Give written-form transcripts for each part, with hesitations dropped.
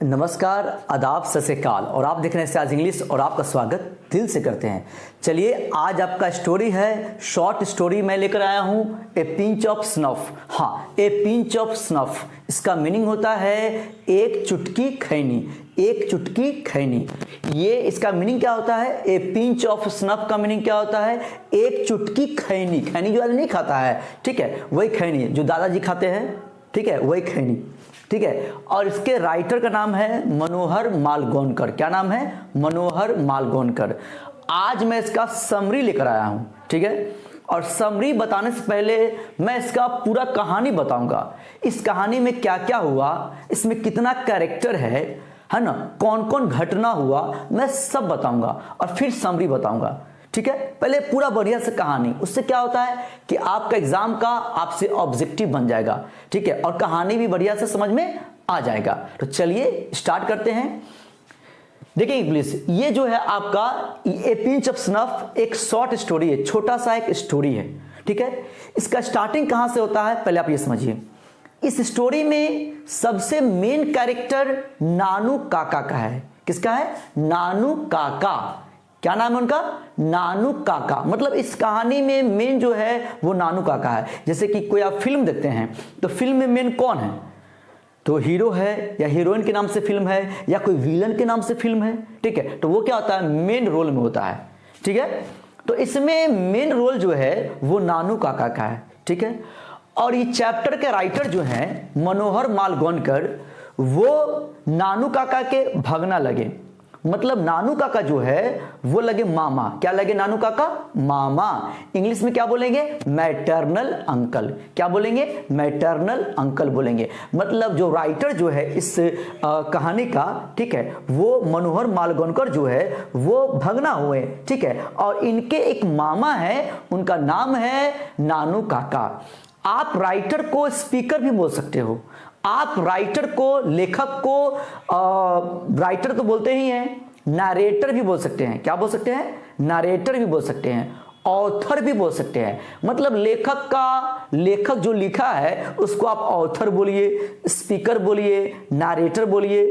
नमस्कार, आदाब, सत श्री अकाल। और आप देख रहे हैं साज इंग्लिश और आपका स्वागत दिल से करते हैं। चलिए, आज आपका स्टोरी है, शॉर्ट स्टोरी मैं लेकर आया हूँ, ए पिंच ऑफ स्नफ। हाँ, ए पिंच ऑफ स्नफ, इसका मीनिंग होता है एक चुटकी खैनी। एक चुटकी खैनी, ये इसका मीनिंग क्या होता है? ए पिंच ऑफ स्नफ का मीनिंग क्या होता है? एक चुटकी खैनी। खैनी जो आदमी नहीं खाता है, ठीक है, वही खैनी जो दादाजी खाते हैं, ठीक है, वही खैनी, ठीक है। और इसके राइटर का नाम है मनोहर मालगोनकर। क्या नाम है? मनोहर मालगोनकर। आज मैं इसका समरी लेकर आया हूं, ठीक है। और समरी बताने से पहले मैं इसका पूरा कहानी बताऊंगा। इस कहानी में क्या क्या हुआ, इसमें कितना कैरेक्टर है ना, कौन कौन घटना हुआ, मैं सब बताऊंगा और फिर समरी बताऊंगा, ठीक है। पहले पूरा बढ़िया से कहानी, उससे क्या होता है कि आपका एग्जाम का आपसे ऑब्जेक्टिव बन जाएगा, ठीक है, और कहानी भी बढ़िया से समझ में आ जाएगा। तो चलिए स्टार्ट करते हैं। देखिए प्लीज, ये जो है आपका ए पिंच ऑफ स्नफ एक शॉर्ट स्टोरी है, छोटा सा एक स्टोरी है, ठीक है। इसका स्टार्टिंग कहां से होता है पहले आप ये समझिए। इस स्टोरी में सबसे मेन कैरेक्टर नानू काका का है। किसका है? नानू काका। क्या नाम है उनका? नानू काका। मतलब इस कहानी में मेन जो है वो नानू काका है। जैसे कि कोई आप फिल्म देखते हैं तो फिल्म में मेन कौन है? तो हीरो है या हीरोइन के नाम से फिल्म है या कोई विलन के नाम से फिल्म है, ठीक है। तो वो क्या होता है? मेन रोल में होता है, ठीक है। तो इसमें मेन रोल जो है वो नानू काका का है, ठीक है। और ये चैप्टर के राइटर जो हैं मनोहर मालगोनकर, वो नानू काका के भगना लगे। मतलब नानू काका जो है वो लगे मामा। क्या लगे नानू काका? मामा। इंग्लिश में क्या बोलेंगे? Maternal uncle. क्या बोलेंगे? मैटरनल अंकल बोलेंगे। मतलब जो राइटर जो है इस कहानी का, ठीक है, वो मनोहर मालगोनकर जो है वो भगना हुए, ठीक है। और इनके एक मामा है, उनका नाम है नानू काका। आप राइटर को स्पीकर भी बोल सकते हो। आप राइटर को, लेखक को, राइटर तो बोलते ही हैं, नरेटर भी बोल सकते हैं। क्या बोल सकते हैं? नरेटर भी बोल सकते हैं, ऑथर भी बोल सकते हैं। मतलब लेखक जो लिखा है उसको आप ऑथर बोलिए, स्पीकर बोलिए, नरेटर बोलिए,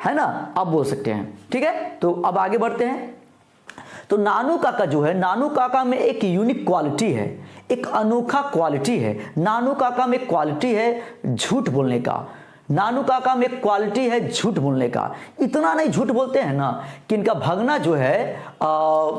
है ना, आप बोल सकते हैं, ठीक है। तो अब आगे बढ़ते हैं। तो नानू काका जो है, नानू काका में एक यूनिक क्वालिटी है, एक अनोखा क्वालिटी है। नानू काका में क्वालिटी है झूठ बोलने का। नानू काका में क्वालिटी है झूठ बोलने का। इतना नहीं झूठ बोलते हैं ना कि इनका भगना जो है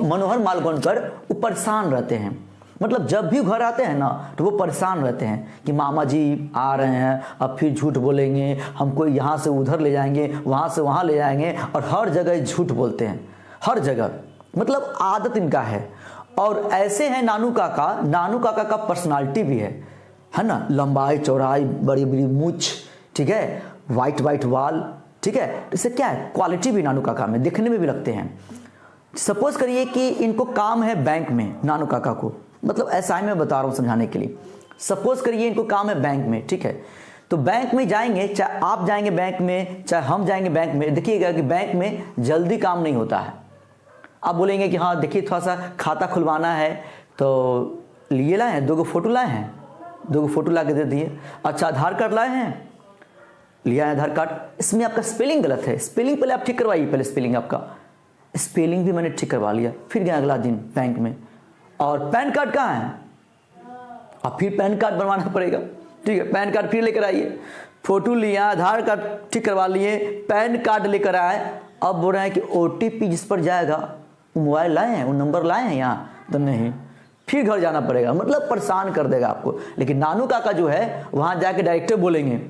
मनोहर मालगोनकर, वो परेशान रहते हैं। मतलब जब भी घर आते हैं ना तो वो परेशान रहते हैं कि मामा जी आ रहे हैं, अब फिर झूठ बोलेंगे, हमको यहाँ से उधर ले जाएंगे, वहाँ से वहाँ ले जाएंगे, और हर जगह झूठ बोलते हैं, हर जगह। मतलब आदत इनका है। और ऐसे हैं नानू काका। नानू काका का पर्सनालिटी भी है ना, लंबाई चौड़ाई, बड़ी बड़ी मूछ, ठीक है, वाइट वाइट वाल, ठीक है। इससे क्या है? क्वालिटी भी नानू काका में, दिखने में भी लगते हैं। सपोज करिए कि इनको काम है बैंक में, नानू काका को, मतलब ऐसा ही मैं बता रहा हूँ समझाने के लिए। सपोज करिए इनको काम है बैंक में, ठीक है। तो बैंक में जाएंगे, चाहे आप जाएंगे बैंक में, चाहे हम जाएंगे बैंक में, देखिएगा कि बैंक में जल्दी काम नहीं होता है। आप बोलेंगे कि हाँ देखिए थोड़ा सा खाता खुलवाना है, तो लिए लाए हैं, 2 फोटो लाए हैं, 2 फोटो ला के दे दिए। अच्छा, आधार कार्ड लाए हैं, लिया है आधार कार्ड। इसमें आपका स्पेलिंग गलत है, स्पेलिंग पहले आप ठीक करवाइए। पहले स्पेलिंग आपका, स्पेलिंग भी मैंने ठीक करवा लिया। फिर गया अगला दिन बैंक में, और पैन कार्ड कहाँ है? अब फिर पैन कार्ड बनवाना पड़ेगा, ठीक है। पैन कार्ड फिर लेकर आइए, फोटो लिया, आधार कार्ड ठीक करवा लिए, पैन कार्ड लेकर आए। अब बोल रहे हैं कि OTP जिस पर जाएगा वो मोबाइल लाए हैं, वो नंबर लाए हैं यहाँ, तो नहीं, फिर घर जाना पड़ेगा। मतलब परेशान कर देगा आपको। लेकिन नानू काका जो है वहाँ जाके डायरेक्टर बोलेंगे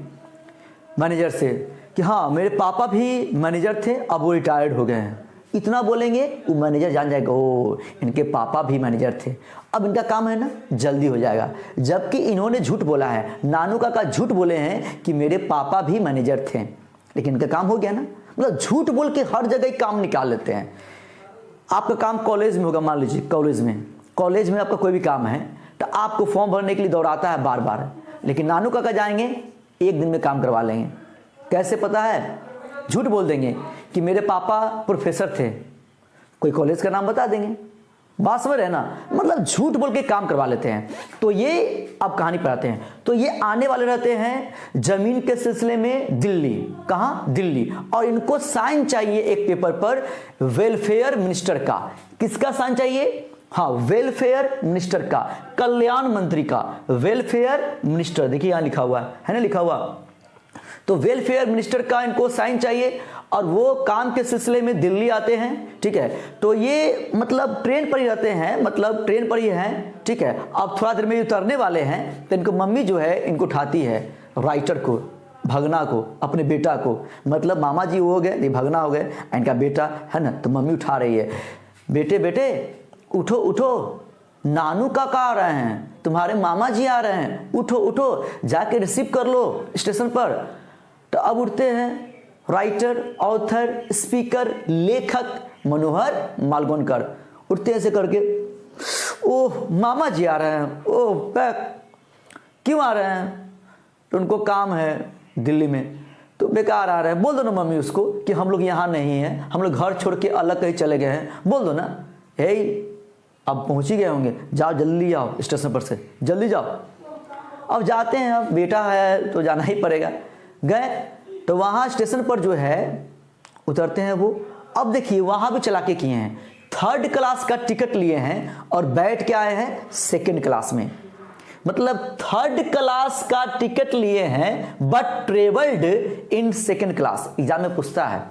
मैनेजर से कि हाँ मेरे पापा भी मैनेजर थे, अब वो रिटायर्ड हो गए हैं। इतना बोलेंगे वो मैनेजर जान जाएगा, ओ इनके पापा भी मैनेजर थे, अब इनका काम है ना जल्दी हो जाएगा। जबकि इन्होंने झूठ बोला है, नानू काका झूठ बोले हैं कि मेरे पापा भी मैनेजर थे, लेकिन इनका काम हो गया ना। मतलब झूठ बोल के हर जगह काम निकाल लेते हैं। आपका काम कॉलेज में होगा, मान लीजिए कॉलेज में आपका कोई भी काम है तो आपको फॉर्म भरने के लिए दौड़ाता है बार बार, लेकिन नानू काका जाएंगे 1 दिन में काम करवा लेंगे। कैसे पता है? झूठ बोल देंगे कि मेरे पापा प्रोफेसर थे, कोई कॉलेज का नाम बता देंगे, बात समझ रहे ना। मतलब झूठ बोल के काम करवा लेते हैं। तो ये अब कहानी पर आते हैं। तो ये आने वाले रहते हैं जमीन के सिलसिले में दिल्ली। कहाँ? दिल्ली। और इनको साइन चाहिए एक पेपर पर वेलफेयर मिनिस्टर का। किसका साइन चाहिए? हाँ, वेलफेयर मिनिस्टर का, कल्याण मंत्री का। वेलफेयर मिनिस्टर देखिए यहां लिखा हुआ है ना, लिखा हुआ। तो वेलफेयर मिनिस्टर का इनको साइन चाहिए और वो काम के सिलसिले में दिल्ली आते हैं। ठीक है, तो ये मतलब ट्रेन पर ही रहते हैं, मतलब ट्रेन पर ही हैं। ठीक है, अब थोड़ा देर में उतरने वाले हैं तो इनको मम्मी जो है इनको उठाती है, राइटर को, भगना को, अपने बेटा को। मतलब मामा जी हो गए, ये भगना हो गए, इनका बेटा है ना, तो मम्मी उठा रही है, बेटे बेटे उठो उठो, नानू काका आ रहे हैं, तुम्हारे मामा जी आ रहे हैं, उठो उठो, जाके रिसीव कर लो स्टेशन पर। तो अब उठते हैं राइटर, ऑथर, स्पीकर, लेखक मनोहर मालगोनकर। उठते हैं ऐसे करके, ओह मामा जी आ रहे हैं, ओह बैक, क्यों आ रहे हैं? तो उनको काम है दिल्ली में, तो बेकार आ रहे हैं। बोल दो ना मम्मी उसको कि हम लोग यहाँ नहीं हैं, हम लोग घर छोड़ के अलग कहीं चले गए हैं, बोल दो ना। हे अब पहुँच ही गए होंगे, जाओ जल्दी आओ स्टेशन पर से, जल्दी जाओ। अब जाते हैं, अब बेटा है तो जाना ही पड़ेगा। गए तो वहाँ स्टेशन पर जो है उतरते हैं वो। अब देखिए वहाँ भी चालाकी किए हैं, 3rd क्लास का टिकट लिए हैं और बैठ के आए हैं 2nd क्लास में। मतलब 3rd क्लास का टिकट लिए हैं but travelled in 2nd class. Exam में पूछता है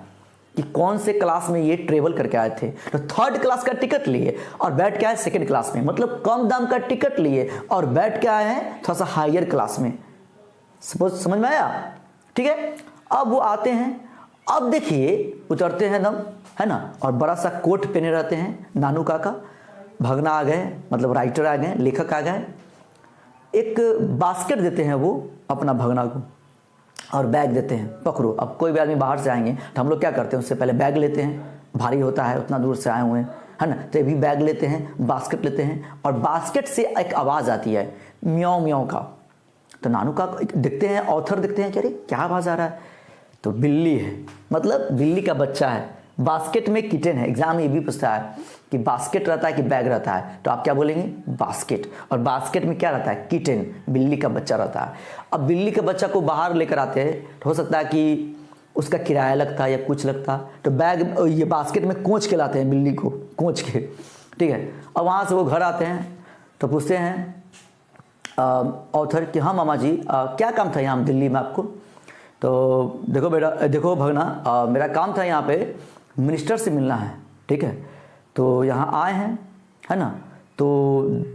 कि कौन से क्लास में ये ट्रेवल करके आए थे। तो 3rd क्लास का टिकट लिए और बैठ के आए 2nd क्लास में, मतलब कम दाम का टिकट लिए और बैठ के आए हैं थोड़ा सा हायर क्लास में। सपोज समझ में आया? ठीक है, अब वो आते हैं, अब देखिए उतरते हैं दम, है ना, और बड़ा सा कोट पहने रहते हैं नानू काका। भगना आ गए, मतलब राइटर आ गए, लेखक आ गए। एक बास्केट देते हैं वो अपना भगना को और बैग देते हैं, पकड़ो। अब कोई भी आदमी बाहर से आएंगे तो हम लोग क्या करते हैं, उससे पहले बैग लेते हैं, भारी होता है, उतना दूर से आए हुए हैं, है ना, तो ये भी बैग लेते हैं, बास्केट लेते हैं। और बास्केट से एक आवाज़ आती है म्याऊं म्याऊं का। तो नानू का देखते हैं, ऑथर देखते हैं कि अरे क्या आवाज़ आ रहा है, तो बिल्ली है, मतलब बिल्ली का बच्चा है। बास्केट में किटन है। एग्जाम में ये भी पूछता है कि बास्केट रहता है कि बैग रहता है, तो आप क्या बोलेंगे? बास्केट। और बास्केट में क्या रहता है? किटन, बिल्ली का बच्चा रहता है। अब बिल्ली के बच्चा को बाहर लेकर आते हैं, तो हो सकता है कि उसका किराया लगता है या कुछ लगता, तो बैग ये बास्केट में कोंच के लाते हैं बिल्ली को, कोंच के। ठीक है, अब वहाँ से वो घर आते हैं तो पूछते हैं ऑथर कि हाँ मामा जी क्या काम था यहाँ दिल्ली में आपको? तो देखो बेटा, देखो भगना, मेरा काम था यहाँ पे मिनिस्टर से मिलना है। ठीक है, तो यहाँ आए हैं, है ना, तो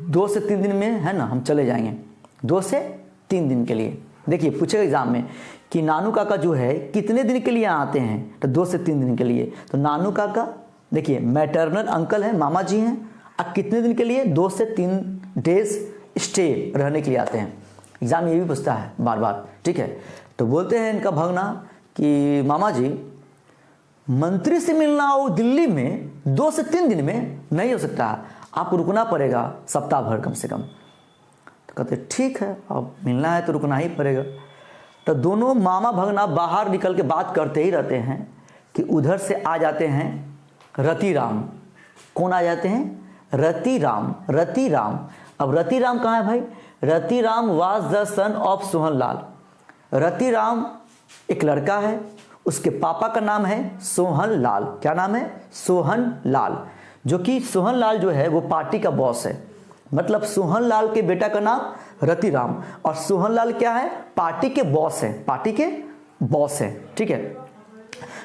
2 से 3 दिन में, है ना, हम चले जाएंगे 2 से 3 दिन के लिए। देखिए पूछेगा एग्जाम में कि नानू काका जो है कितने दिन के लिए आते हैं, तो 2 से 3 दिन के लिए। तो नानू काका देखिए मैटरनल अंकल हैं, मामा जी हैं, अब कितने दिन के लिए? 2 से 3 डेज स्टे रहने के लिए आते हैं। एग्जाम ये भी पूछता है बार बार। ठीक है, तो बोलते हैं इनका भगना कि मामा जी मंत्री से मिलना हो दिल्ली में 2 से 3 दिन में नहीं हो सकता, आपको रुकना पड़ेगा सप्ताह भर कम से कम। तो कहते ठीक है, अब मिलना है तो रुकना ही पड़ेगा। तो दोनों मामा भगना बाहर निकल के बात करते ही रहते हैं कि उधर से आ जाते हैं रतिराम। कौन आ जाते हैं? रतिराम। रतिराम। अब रतिराम कहाँ है भाई? Ratiram was the son of Sohan Lal. Ratiram एक लड़का है, उसके पापा का नाम है सोहन लाल। क्या नाम है? सोहन लाल। जो कि सोहन लाल जो है वो पार्टी का बॉस है। मतलब सोहन लाल के बेटा का नाम रतिराम, और सोहन लाल क्या है? पार्टी के बॉस है, पार्टी के बॉस है। ठीक है,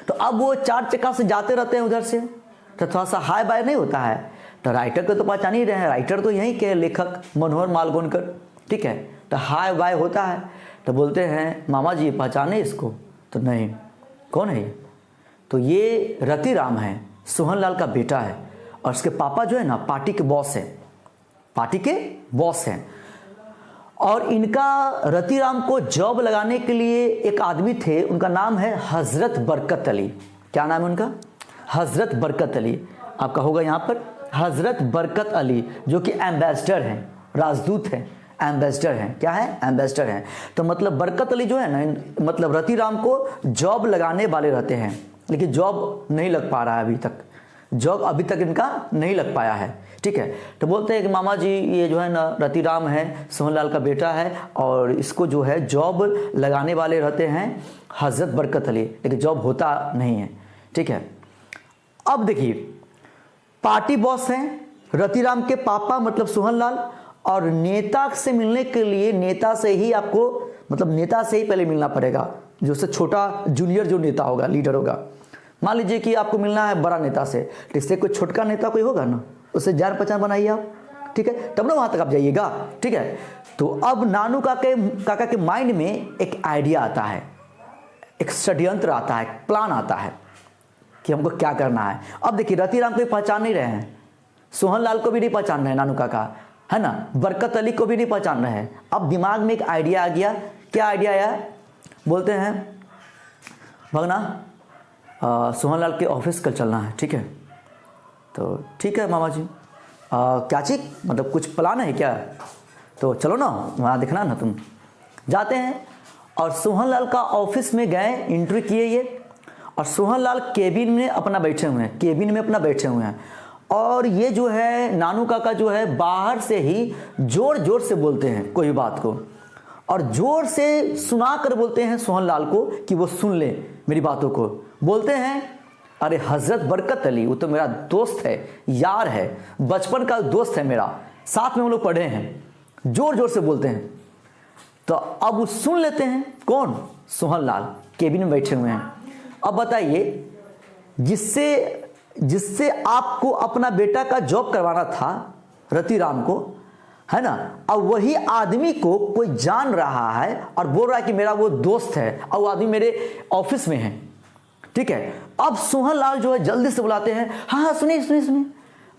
तो अब वो 4 चक्का से जाते रहते हैं उधर से, तो थोड़ा सा हाय बाय नहीं होता है। तो राइटर को तो पहचान ही रहे हैं, राइटर तो यहीं के लेखक मनोहर मालगोनकर। ठीक है, तो हाय बाय होता है, तो बोलते हैं मामा जी पहचाने इसको? तो नहीं, कौन है ये? तो ये रतिराम है, सोहन लाल का बेटा है, और उसके पापा जो है ना पार्टी के बॉस है, पार्टी के बॉस हैं। और इनका रतिराम को जॉब लगाने के लिए एक आदमी थे, उनका नाम है हजरत बरकत अली। क्या नाम है उनका? हजरत बरकत अली। आपका होगा यहाँ पर हजरत बरकत अली, जो कि एम्बेसडर हैं, राजदूत हैं, एम्बेसडर हैं। क्या है? एम्बेसडर हैं। तो मतलब बरकत अली जो है ना, मतलब रतिराम को जॉब लगाने वाले रहते हैं, लेकिन जॉब नहीं लग पा रहा है अभी तक। जॉब अभी तक इनका नहीं लग पाया है। ठीक है, तो बोलते हैं कि मामा जी ये जो है ना रतिराम है, सोहनलाल का बेटा है, और इसको जो है जॉब लगाने वाले रहते हैं हजरत बरकत अली, लेकिन जॉब होता नहीं है। ठीक है, अब देखिए पार्टी बॉस हैं रतिराम के पापा मतलब सोहनलाल, और नेता से मिलने के लिए नेता से ही आपको मतलब नेता से ही पहले मिलना पड़ेगा, जो उससे छोटा जूनियर जो नेता होगा, लीडर होगा। मान लीजिए कि आपको मिलना है बड़ा नेता से, तो इससे कोई छोटका नेता कोई होगा ना, उससे जान पहचान बनाइए आप। ठीक है, तब ना वहाँ तक आप जाइएगा। ठीक है, तो अब नानू काका के माइंड में एक आइडिया आता है, एक षड्यंत्र आता है, प्लान आता है कि हमको क्या करना है। अब देखिए रतिराम को पहचान नहीं रहे हैं, सोहनलाल को भी नहीं पहचान रहे हैं नानू काका, है ना, बरकत अली को भी नहीं पहचान रहे हैं। अब दिमाग में एक आइडिया आ गया। क्या आइडिया आया? बोलते हैं भगना सोहनलाल के ऑफिस कल चलना है। ठीक है, तो ठीक है मामा जी, क्या चीज मतलब कुछ प्लान है क्या? तो चलो ना वहाँ दिखना ना तुम। जाते हैं और सोहनलाल का ऑफिस में गए, इंटरव्यू किए ये, और सोहनलाल केबिन में अपना बैठे हुए हैं, और ये जो है नानू काका जो है बाहर से ही जोर जोर से बोलते हैं कोई बात को, और जोर से सुना कर बोलते हैं सोहनलाल को कि वो सुन ले मेरी बातों को। बोलते हैं अरे हजरत बरकत अली वो तो मेरा दोस्त है, यार है, बचपन का दोस्त है मेरा, साथ में हम लोग पढ़े हैं। जोर जोर से बोलते हैं। तो अब वो सुन लेते हैं, कौन? सोहनलाल केबिन में बैठे हुए हैं। अब बताइए, जिससे आपको अपना बेटा का जॉब करवाना था रतिराम को, है ना, अब वही आदमी को कोई जान रहा है और बोल रहा है कि मेरा वो दोस्त है, और वो आदमी मेरे ऑफिस में है। ठीक है, अब सोहनलाल जो है जल्दी से बुलाते हैं, हाँ सुनिए,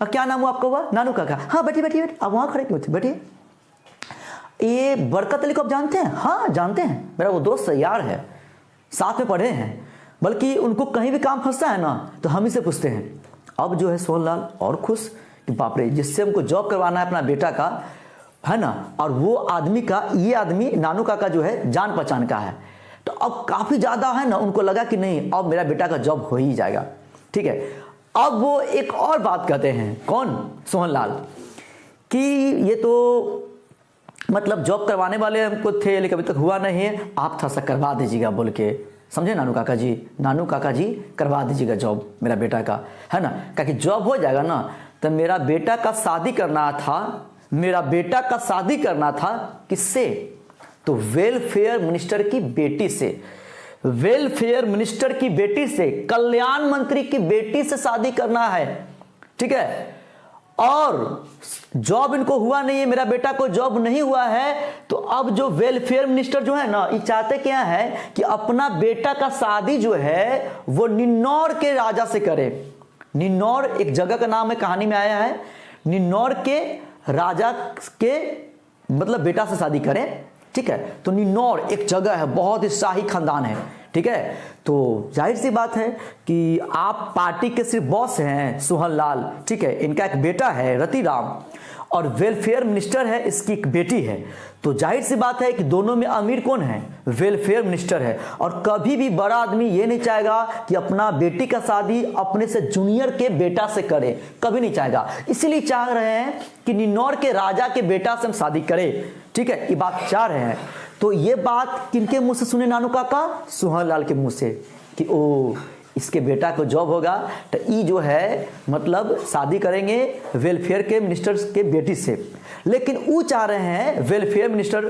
क्या नाम हुआ आपका? नानू काका। हाँ बैठिए, आप वहाँ खड़े क्यों थे? बैठिए। ये बरकत अली को आप जानते हैं? हाँ जानते हैं, मेरा वो दोस्त है, यार है, साथ में पढ़े हैं, बल्कि उनको कहीं भी काम फंसता है ना तो हम ही से पूछते हैं। अब जो है सोहनलाल और खुश कि बाप रे, जिससे हमको जॉब करवाना है अपना बेटा का, है ना, और वो आदमी का, ये आदमी नानू काका जो है जान पहचान का है। तो अब काफ़ी ज़्यादा है ना, उनको लगा कि नहीं अब मेरा बेटा का जॉब हो ही जाएगा। ठीक है, अब वो एक और बात कहते हैं, कौन? सोहनलाल, कि ये तो मतलब जॉब करवाने वाले हमको थे लेकिन अभी तक हुआ नहीं है, आप थोड़ा सा करवा दीजिएगा बोल के, समझे नानू काका जी करवा दीजिएगा जॉब मेरा बेटा का, है ना, क्योंकि जॉब हो जाएगा ना तो मेरा बेटा का शादी करना था किससे? तो वेलफेयर मिनिस्टर की बेटी से, कल्याण मंत्री की बेटी से शादी करना है। ठीक है, और जॉब इनको हुआ नहीं है, मेरा बेटा को जॉब नहीं हुआ है, तो अब जो वेलफेयर मिनिस्टर जो है ना, ये चाहते क्या है कि अपना बेटा का शादी जो है वो निन्नौर के राजा से करे। निन्नौर एक जगह का नाम है, कहानी में आया है, निन्नौर के राजा के मतलब बेटा से शादी करें। ठीक है, तो निन्नौर एक जगह है, बहुत ही शाही खानदान है। ठीक है, तो जाहिर सी बात है कि आप पार्टी के सिर्फ बॉस हैं सोहनलाल। ठीक है, इनका एक बेटा है रतिराम, और वेलफेयर मिनिस्टर है, इसकी एक बेटी है, तो जाहिर सी बात है कि दोनों में अमीर कौन है? वेलफेयर मिनिस्टर है। और कभी भी बड़ा आदमी ये नहीं चाहेगा कि अपना बेटी का शादी अपने से जूनियर के बेटा से करे, कभी नहीं चाहेगा। इसीलिए चाह रहे हैं कि निन्नौर के राजा के बेटा से हम शादी करें। ठीक है, ये बात चाह रहे हैं। तो ये बात किनके मुंह से सुने नानू काका? सोहनलाल के मुंह से, कि ओ इसके बेटा को जॉब होगा तो ये जो है मतलब शादी करेंगे वेलफेयर के मिनिस्टर के बेटी से। लेकिन वो चाह रहे हैं वेलफेयर मिनिस्टर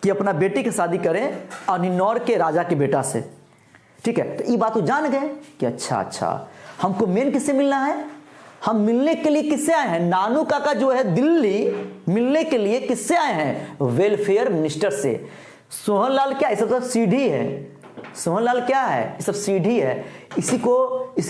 कि अपना बेटी की शादी करें और निन्नौर के राजा के बेटा से। ठीक है, तो ये बात वो जान गए कि अच्छा हमको मेन किससे मिलना है? हम मिलने के लिए किससे आए हैं? नानू काका जो है दिल्ली मिलने के लिए किससे आए हैं? वेलफेयर मिनिस्टर से। सोहनलाल क्या, इस सब सीढ़ी है। सोहनलाल क्या है? ये सब सीढ़ी है, इसी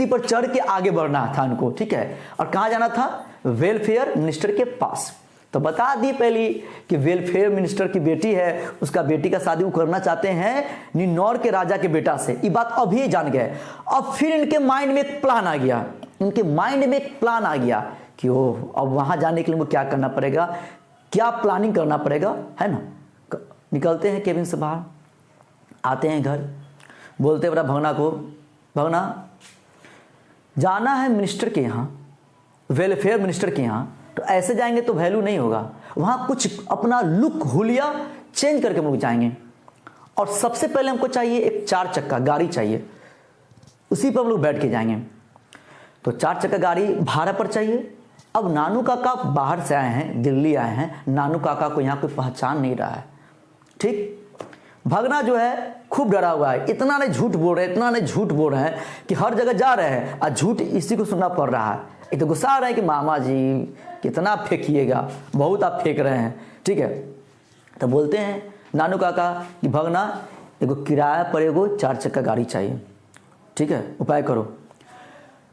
पर चढ़ के आगे बढ़ना था उनको। ठीक है, और कहाँ जाना था? वेलफेयर मिनिस्टर के पास। तो बता दिए पहले कि वेलफेयर मिनिस्टर की बेटी है, उसका बेटी का शादी वो करना चाहते हैं निन्नौर के राजा के बेटा से। ये बात अभी जान गए। अब फिर इनके माइंड में एक प्लान आ गया, कि ओ अब वहां जाने के लिए क्या करना पड़ेगा, क्या प्लानिंग करना पड़ेगा, है ना। निकलते हैं केबिन से बाहर, आते हैं घर, बोलते बड़ा भगना को, भगना जाना है मिनिस्टर के यहाँ, वेलफेयर मिनिस्टर के यहाँ, तो ऐसे जाएंगे तो वैल्यू नहीं होगा। वहाँ कुछ अपना लुक हुलिया चेंज करके हम लोग जाएंगे। और सबसे पहले हमको चाहिए एक 4 चक्का गाड़ी चाहिए, उसी पर हम लोग बैठ के जाएंगे। तो 4 चक्का गाड़ी भाड़ा पर चाहिए। अब नानू काका बाहर से आए हैं, दिल्ली आए हैं, नानू काका को यहाँ कोई पहचान नहीं रहा है। ठीक, भगना जो है खूब डरा हुआ है, इतना नहीं झूठ बोल रहे, इतना नहीं झूठ बोल रहे हैं कि हर जगह जा रहे हैं और झूठ इसी को सुनना पड़ रहा है। एक तो गुस्सा आ रहा है कि मामा जी कितना फेंकिएगा, बहुत आप फेंक रहे हैं। ठीक है, तो बोलते हैं नानू काका कि भगना एगो किराया पर एगो 4 चक्का गाड़ी चाहिए। ठीक है, उपाय करो।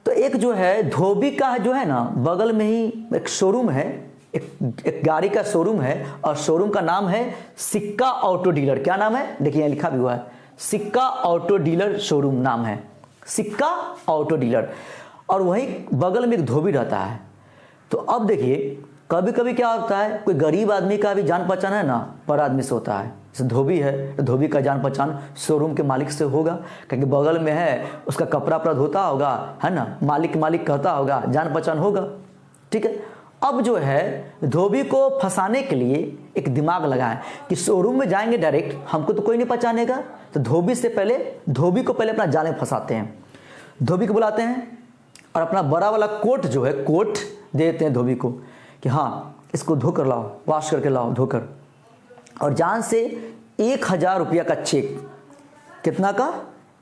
तो एक जो है धोबी का जो है ना, बगल में ही एक शोरूम है, एक गाड़ी का शोरूम है, और शोरूम का नाम है सिक्का ऑटो डीलर। क्या नाम है, देखिए यहाँ लिखा भी हुआ है, सिक्का ऑटो डीलर शोरूम नाम है, सिक्का ऑटो डीलर। और वहीं बगल में एक धोबी रहता है। तो अब देखिए कभी कभी क्या होता है, कोई गरीब आदमी का भी जान पहचान है ना पर आदमी से होता है। जैसे धोबी है तो धोबी का जान पहचान शोरूम के मालिक से होगा, क्योंकि बगल में है, उसका कपड़ा वपड़ा धोता होगा, है ना, मालिक कहता होगा, जान पहचान होगा। ठीक है, अब जो है धोबी को फंसाने के लिए एक दिमाग लगाए कि शोरूम में जाएंगे डायरेक्ट, हमको तो कोई नहीं पहचानेगा। तो धोबी को पहले अपना जाल में फंसाते हैं। धोबी को बुलाते हैं और अपना बड़ा वाला कोट जो है, कोट दे देते हैं धोबी को कि हाँ इसको धोकर लाओ, वॉश करके लाओ धोकर। और जान से 1000 रुपया का चेक, कितना का,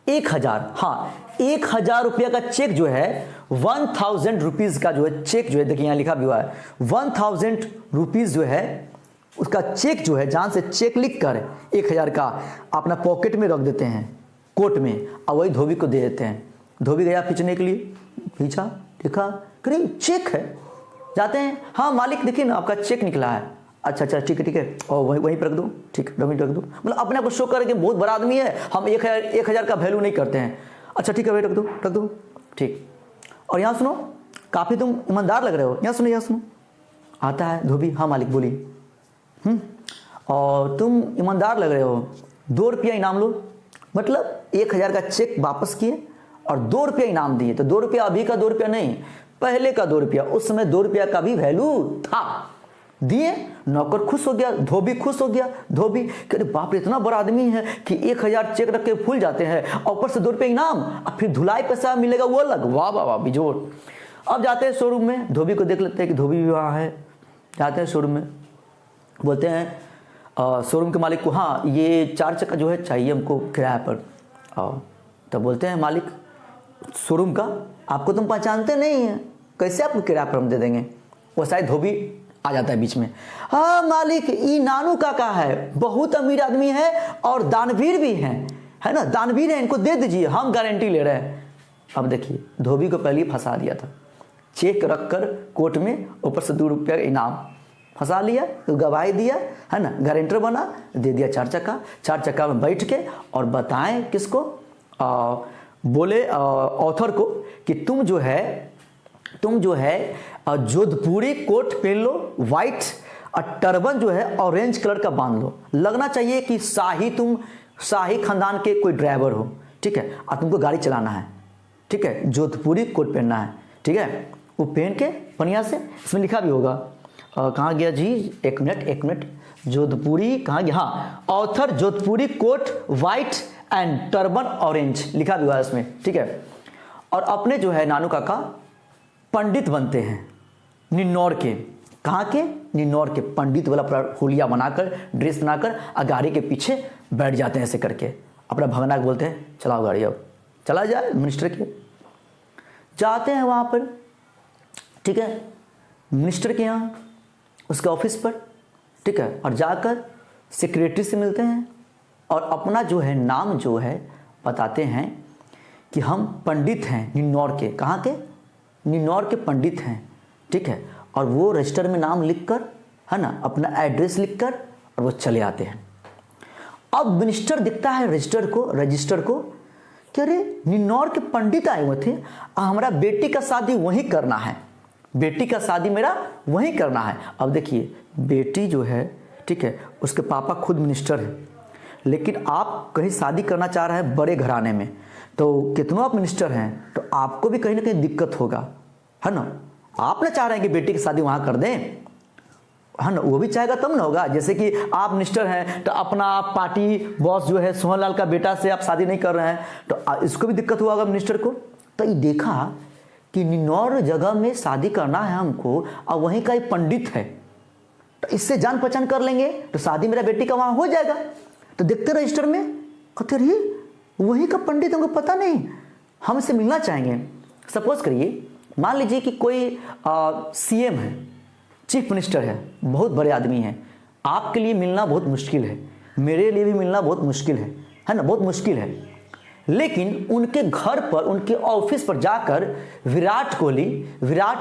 1000, हाँ 1000 रुपया का चेक जो है, 1000 रुपीज़ का जो है चेक जो है, देखिए यहाँ लिखा भी हुआ है 1000 रुपीज़ जो है उसका चेक जो है, जान से चेक लिख कर 1000 का अपना पॉकेट में रख देते हैं, कोट में, और वही धोबी को दे देते हैं। धोबी गया खींचने के लिए, खींचा, देखा कहीं चेक है, जाते हैं, हाँ मालिक देखिए ना आपका चेक निकला है। अच्छा ठीक है, और वहीं पर रख दो, ठीक है रख दो, मतलब अपने आप को शो करके बहुत बड़ा आदमी है, हम 1000 का वैल्यू नहीं करते हैं। अच्छा ठीक है भाई रख दो, ठीक। और यहाँ सुनो, काफ़ी तुम ईमानदार लग रहे हो, यहाँ सुनो। आता है धोबी, हाँ मालिक बोलिए। और तुम ईमानदार लग रहे हो, 2 रुपया इनाम लो। मतलब 1000 का चेक वापस किए और 2 रुपया इनाम दिए। तो 2 रुपया अभी का 2 रुपया नहीं, पहले का 2 रुपया, उस समय 2 रुपया का भी वैल्यू था, दिए। नौकर खुश हो गया, धोबी खुश हो गया। धोबी कहते बाप रे इतना बड़ा आदमी है कि 1000 चेक रख के भूल जाते हैं, और ऊपर से 2 रुपये इनाम, और फिर धुलाई पैसा मिलेगा वो अलग, वाह वाह वाह बिजोड़। अब जाते हैं शोरूम में, धोबी को देख लेते हैं कि धोबी भी वहाँ है। जाते हैं शोरूम में, बोलते हैं शोरूम के मालिक को, हाँ ये 4 चक्का जो है चाहिए हमको किराया पर। तो बोलते हैं मालिक शोरूम का, आपको तुम पहचानते नहीं हैं, कैसे आपको किराया पर हम दे देंगे। वो शायद धोबी आ जाता है बीच में, हाँ मालिक ये नानू काका है, बहुत अमीर आदमी है और दानवीर भी हैं, है ना, दानवीर है, इनको दे दीजिए, हम गारंटी ले रहे हैं। अब देखिए धोबी को पहले ही फंसा दिया था, चेक रख कर कोर्ट में, ऊपर से 2 रुपया इनाम, फंसा लिया, तो गवाही दिया, है ना, गारंटर बना, दे दिया 4 चक्का। 4 चक्का में बैठ के और बताएं किसको, बोले ऑथर को कि तुम जो है जोधपुरी कोट पहन लो वाइट, और टर्बन जो है ऑरेंज कलर का बांध लो, लगना चाहिए कि शाही खानदान के कोई ड्राइवर हो। ठीक है, और तुमको गाड़ी चलाना है। ठीक है, जोधपुरी कोट पहनना है। ठीक है, वो पहन के बढ़िया से, इसमें लिखा भी होगा, कहाँ गया जी, एक मिनट, जोधपुरी कहाँ गया, हाँ author Jodhpuri coat white and turban orange लिखा भी हुआ है इसमें। ठीक है, और अपने जो है नानू काका पंडित बनते हैं निन्नौर के, कहाँ के, निन्नौर के, पंडित वाला पूरा हुलिया बनाकर, ड्रेस बनाकर, गाड़ी के पीछे बैठ जाते हैं ऐसे करके। अपना भगना बोलते हैं चलाओ गाड़ी, अब चला जाए मिनिस्टर के। जाते हैं वहाँ पर, ठीक है, मिनिस्टर के यहाँ, उसके ऑफिस पर। ठीक है, और जाकर सेक्रेटरी से मिलते हैं और अपना जो है नाम जो है बताते हैं कि हम पंडित हैं निन्नौर के, कहाँ के, निन्नौर के पंडित हैं। ठीक है, और वो रजिस्टर में नाम लिखकर, है ना, अपना एड्रेस लिखकर, और वो चले आते हैं। अब मिनिस्टर दिखता है रजिस्टर को कि अरे निन्नौर के पंडित आए हुए थे, हमारा बेटी का शादी वहीं करना है, बेटी का शादी मेरा वहीं करना है। अब देखिए बेटी जो है, ठीक है, उसके पापा खुद मिनिस्टर है, लेकिन आप कहीं शादी करना चाह रहे हैं बड़े घराने में, तो कितनों आप मिनिस्टर हैं तो आपको भी कहीं ना कहीं दिक्कत होगा, है ना। आप ना चाह रहे हैं कि बेटी की शादी वहाँ कर दें, है ना, वो भी चाहेगा तब ना होगा। जैसे कि आप मिनिस्टर हैं तो अपना पार्टी बॉस जो है सोहन लाल का बेटा से आप शादी नहीं कर रहे हैं तो इसको भी दिक्कत हुआ होगा मिनिस्टर को। तो ये देखा कि निन्नौर जगह में शादी करना है हमको और वहीं का एक पंडित है, तो इससे जान पहचान कर लेंगे तो शादी मेरा बेटी का वहाँ हो जाएगा। तो देखते रजिस्टर में कहते रही वहीं का पंडित, हमको पता नहीं, हम इससे मिलना चाहेंगे। सपोज करिए मान लीजिए कि कोई सीएम है, चीफ मिनिस्टर है, बहुत बड़े आदमी हैं, आपके लिए मिलना बहुत मुश्किल है, मेरे लिए भी मिलना बहुत मुश्किल है ना, बहुत मुश्किल है। लेकिन उनके घर पर, उनके ऑफिस पर जाकर विराट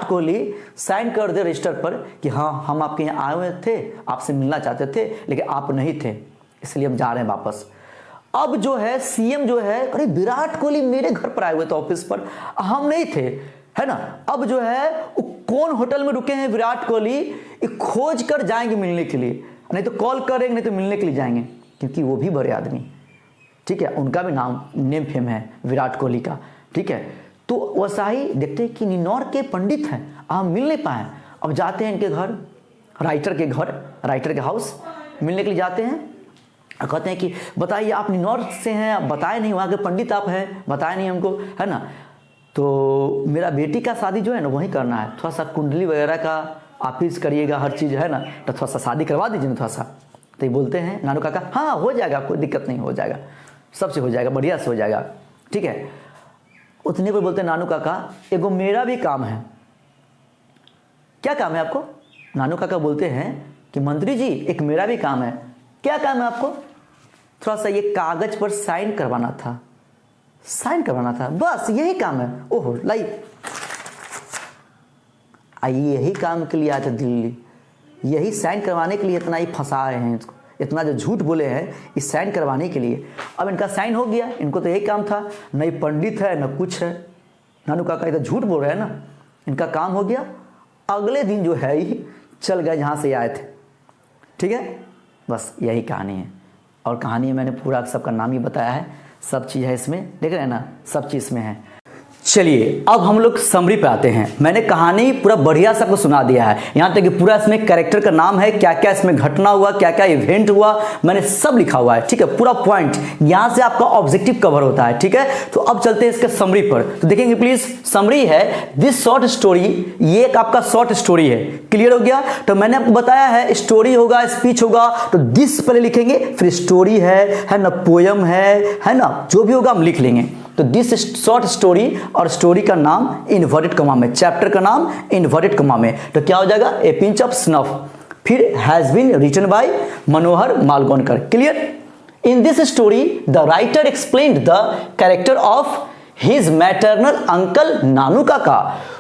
कोहली साइन कर दे रजिस्टर पर कि हाँ हम आपके यहाँ आए हुए थे, आपसे मिलना चाहते थे लेकिन आप नहीं थे, इसलिए हम जा रहे हैं वापस। अब जो है सीएम जो है, अरे विराट कोहली मेरे घर पर आए हुए थे ऑफिस पर, हम नहीं थे, है ना। अब जो है कौन होटल में रुके हैं विराट कोहली, खोज कर जाएंगे मिलने के लिए, नहीं तो कॉल करेंगे, नहीं तो मिलने के लिए जाएंगे, क्योंकि वो भी बड़े आदमी, ठीक है, उनका भी नेम फेम है विराट कोहली का, ठीक है। तो वैसा ही देखते हैं कि निन्नौर के पंडित हैं, हम मिल नहीं पाए। अब जाते हैं इनके घर, राइटर के हाउस मिलने के लिए जाते हैं और कहते हैं कि बताइए आप निन्नौर से हैं, आप बताए नहीं, वहाँ के पंडित आप हैं, बताए नहीं हमको, है ना। तो मेरा बेटी का शादी जो है ना वहीं करना है, थोड़ा सा कुंडली वगैरह का आप ही करिएगा हर चीज़, है ना, तो थोड़ा सा शादी करवा दीजिए ना थोड़ा सा। तो ये बोलते हैं नानू काका हाँ हो जाएगा, कोई दिक्कत नहीं, हो जाएगा, सबसे हो जाएगा, बढ़िया से हो जाएगा, ठीक है। उतने पर बोलते हैं नानू काका एगो मेरा भी काम है। क्या काम है आपको? नानू काका बोलते हैं कि मंत्री जी एक मेरा भी काम है। क्या काम है आपको? थोड़ा सा ये कागज पर साइन करवाना था, बस यही काम है। ओहो लाइए, आइए यही काम के लिए आए थे दिल्ली, यही साइन करवाने के लिए इतना ही फंसा रहे हैं इसको, इतना जो झूठ बोले हैं इस साइन करवाने के लिए। अब इनका साइन हो गया, इनको तो यही काम था, न पंडित है न कुछ है, नानू काका इधर झूठ बोल रहे हैं ना, इनका काम हो गया। अगले दिन जो है ही चल गए जहाँ से आए थे, ठीक है। बस यही कहानी है, और कहानी में मैंने पूरा सबका नाम ही बताया है, सब चीज़ है इसमें, देख रहे हैं ना, सब चीज़ में है। चलिए अब हम लोग समरी पे आते हैं। मैंने कहानी पूरा बढ़िया सबको सुना दिया है, यहाँ तक कि पूरा इसमें कैरेक्टर का नाम है, क्या क्या इसमें घटना हुआ, क्या क्या इवेंट हुआ, मैंने सब लिखा हुआ है, ठीक है, पूरा पॉइंट, यहाँ से आपका ऑब्जेक्टिव कवर होता है, ठीक है। तो अब चलते हैं इसके समरी पर, तो देखेंगे प्लीज। समरी है दिस शॉर्ट स्टोरी, ये एक आपका शॉर्ट स्टोरी है, क्लियर हो गया। तो मैंने आपको बताया है स्टोरी होगा, स्पीच होगा, तो दिस पहले लिखेंगे, फिर स्टोरी है ना, पोयम है ना, जो भी होगा हम लिख लेंगे। तो दिस शॉर्ट स्टोरी, और स्टोरी का नाम इन्वर्टेड कॉमा में, चैप्टर का नाम इन्वर्टेड कॉमा में, तो क्या हो जाएगा ए पिंच ऑफ स्नफ। फिर has been written by Manohar Malgonkar, clear. In this story the writer explained the character of his maternal uncle Nanu Kaka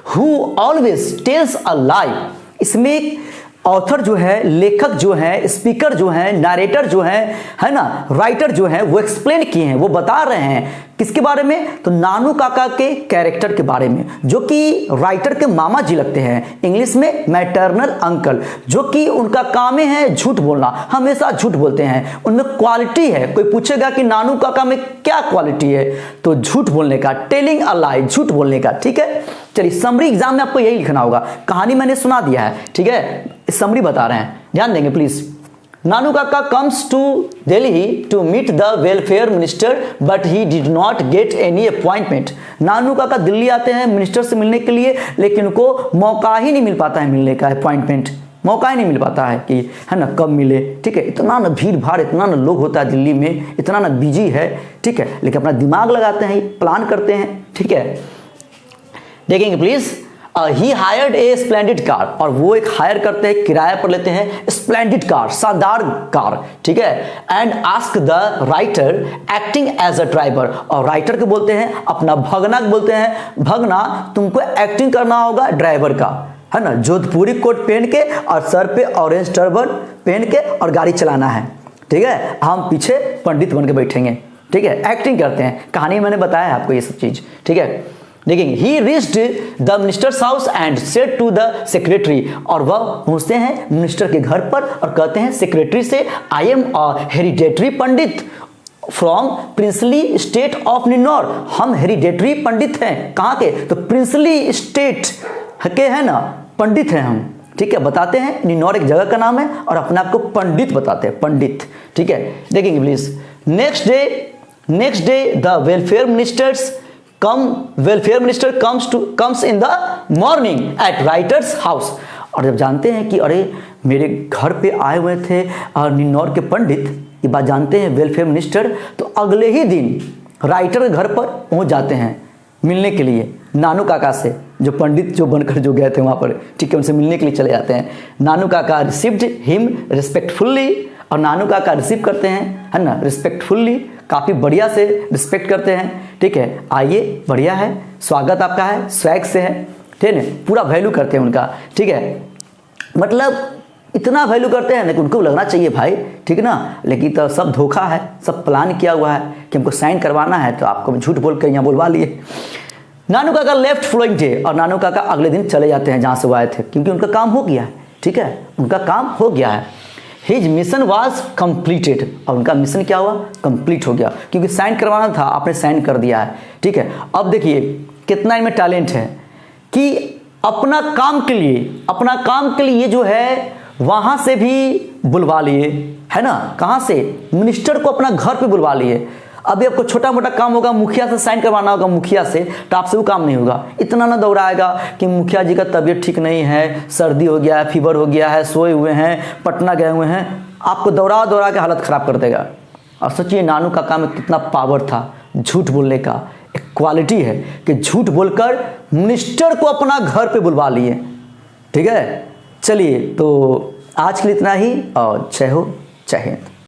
who always tells a lie. इसमें ऑथर जो है, लेखक जो है, स्पीकर जो है, नरेटर जो है ना, राइटर जो है, वो एक्सप्लेन किए हैं, वो बता रहे हैं किसके बारे में, तो नानू काका के कैरेक्टर के बारे में, जो कि राइटर के मामा जी लगते हैं, इंग्लिश में मैटरनल अंकल, जो कि उनका काम है झूठ बोलना, हमेशा झूठ बोलते हैं, उनमें क्वालिटी है। कोई पूछेगा कि नानू काका में क्या क्वालिटी है, तो झूठ बोलने का, टेलिंग अ लाई, झूठ बोलने का, ठीक है। चलिए समरी एग्जाम में आपको यही लिखना होगा, कहानी मैंने सुना दिया है, ठीक है, समरी बता रहे हैं, ध्यान देंगे प्लीज। नानू काका comes to Delhi to meet the welfare minister but he did not get any appointment। नानू काका दिल्ली आते हैं मिनिस्टर से मिलने के लिए, लेकिन उनको मौका ही नहीं मिल पाता है मिलने का, अपॉइंटमेंट मौका ही नहीं मिल पाता है कि, है ना, कब मिले, ठीक है। इतना ना भीड़ भाड़, इतना ना लोग होता है दिल्ली में, इतना ना बिजी है, ठीक है, लेकिन अपना दिमाग लगाते हैं, प्लान करते हैं, ठीक है। देखेंगे please. He hired A splendid car, और वो एक हायर करते हैं, किराए पर लेते हैं स्प्लेंडिड कार, शानदार कार, ठीक है। And ask the writer acting as a driver, और राइटर को बोलते हैं, अपना भगना को बोलते हैं, भगना तुमको एक्टिंग करना होगा ड्राइवर का, है ना, जोधपुरी कोट पहन के और सर पे ऑरेंज टर्बन पहन के और गाड़ी चलाना है, ठीक है। हम पीछे पंडित बन के बैठेंगे, ठीक है, एक्टिंग करते हैं। कहानी मैंने बताया है आपको ये सब चीज, ठीक है। देखेंगे he reached the minister's house and said to the secretary, और वह पहुंचते हैं मिनिस्टर के घर पर और कहते हैं सेक्रेटरी से, I am a hereditary pandit, from princely state of Ninnaur. हम हेरिडेटरी पंडित हैं। कहाँ के? तो प्रिंसली स्टेट के हैं ना, पंडित हैं हम। ठीक है, बताते हैं निन्नौर एक जगह का नाम है और अपने आप को पंडित बताते हैं, पंडित। ठीक है, देखेंगे please. Next day the welfare minister comes in the morning at writers house. और जब जानते हैं कि अरे मेरे घर पे आए हुए थे निन्नौर के पंडित, ये बात जानते हैं वेलफेयर मिनिस्टर, तो अगले ही दिन राइटर के घर पर पहुंच जाते हैं मिलने के लिए नानू काका से, जो पंडित जो बनकर जो गए थे वहाँ पर। ठीक है, उनसे मिलने के लिए चले जाते हैं। नानू काका रिसीव्ड हिम रिस्पेक्टफुल्ली, और नानू काका रिसीव करते हैं, है ना, रिस्पेक्टफुल्ली, काफ़ी बढ़िया से रिस्पेक्ट करते हैं। ठीक है, आइए, बढ़िया है, स्वागत आपका है, स्वैग से है, ठीक है, पूरा वैल्यू करते हैं उनका। ठीक है, मतलब इतना वैल्यू करते हैं, लेकिन उनको लगना चाहिए भाई, ठीक ना, लेकिन तो सब धोखा है, सब प्लान किया हुआ है कि हमको साइन करवाना है, तो आपको झूठ बोल कर यहाँ बुलवा लिए। नानू काका लेफ्ट फॉलोइंग डे, और नानू काका अगले दिन चले जाते हैं जहाँ से वो आए थे, क्योंकि उनका काम हो गया है। ठीक है, उनका काम हो गया है। हिज मिशन वॉज कंप्लीटेड, और उनका मिशन क्या हुआ? कंप्लीट हो गया, क्योंकि साइन करवाना था, आपने साइन कर दिया है। ठीक है, अब देखिए कितना इनमें टैलेंट है कि अपना काम के लिए जो है वहाँ से भी बुलवा लिए, है ना, कहाँ से? मिनिस्टर को अपना घर पे बुलवा लिए। अभी आपको छोटा मोटा काम होगा, मुखिया से साइन करवाना होगा, मुखिया से, तो आपसे वो काम नहीं होगा। इतना ना दौड़ाएगा कि मुखिया जी का तबीयत ठीक नहीं है, सर्दी हो गया है, फीवर हो गया है, सोए हुए हैं, पटना गए हुए हैं, आपको दौड़ा के हालत ख़राब कर देगा। और सोचिए नानू काका में कितना पावर था झूठ बोलने का, एक क्वालिटी है कि झूठ बोलकर मिनिस्टर को अपना घर पे बुलवा लिए। ठीक है, चलिए, तो आज के लिए इतना ही, और जय हो, जय हिंद।